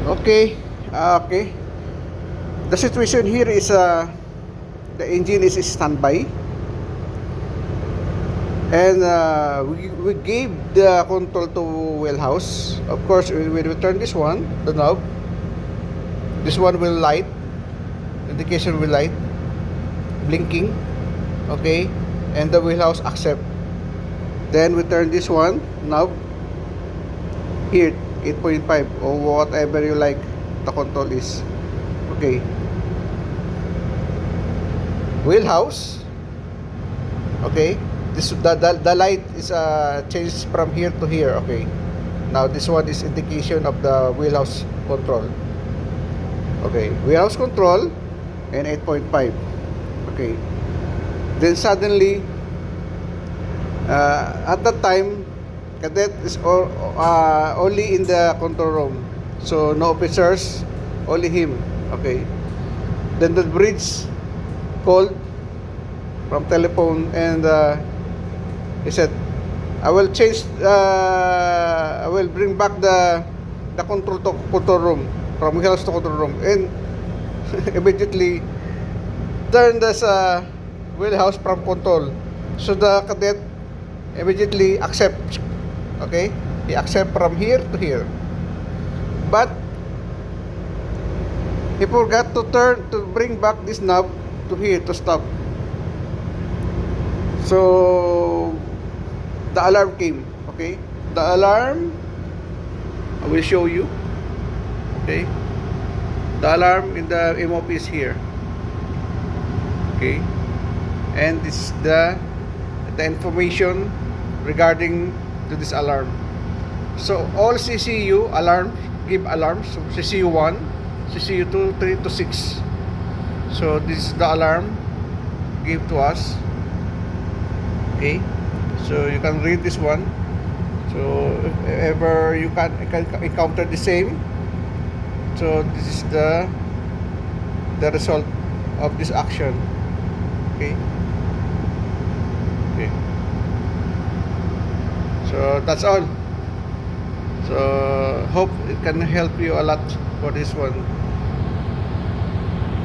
Okay. Okay. The situation here is the engine is standby, and we gave the control to wheelhouse. Of course, when we turn this one, the knob, this one will light, indication will light, blinking. Okay, and the wheelhouse accept. Then we turn this one knob here, 8.5 or whatever you like the control is. Okay, wheelhouse. Okay, this the light is changed from here to here. Okay, now this one is indication of the wheelhouse control. Okay, wheelhouse control and 8.5. Okay, then suddenly at that time cadet is only in the control room, so no officers, only him. Okay, then the bridge called from telephone, and he said, I will change, I will bring back the control to control room, from wheelhouse to control room, and immediately turn this wheelhouse from control. So the cadet immediately accept. Okay, he accept from here to here, but he forgot to bring back this knob to here to stop. So the alarm came. Okay, the alarm, I will show you. Okay, the alarm in the MOP is here. Okay, and this is the information regarding to this alarm. So all CCU alarms give alarms. So CCU 1, CCU 2, 3 to 6. So this is the alarm give to us. Okay, so you can read this one. So if ever you can encounter the same, so this is the result of this action. Okay. Okay. So that's all. So hope it can help you a lot for this one.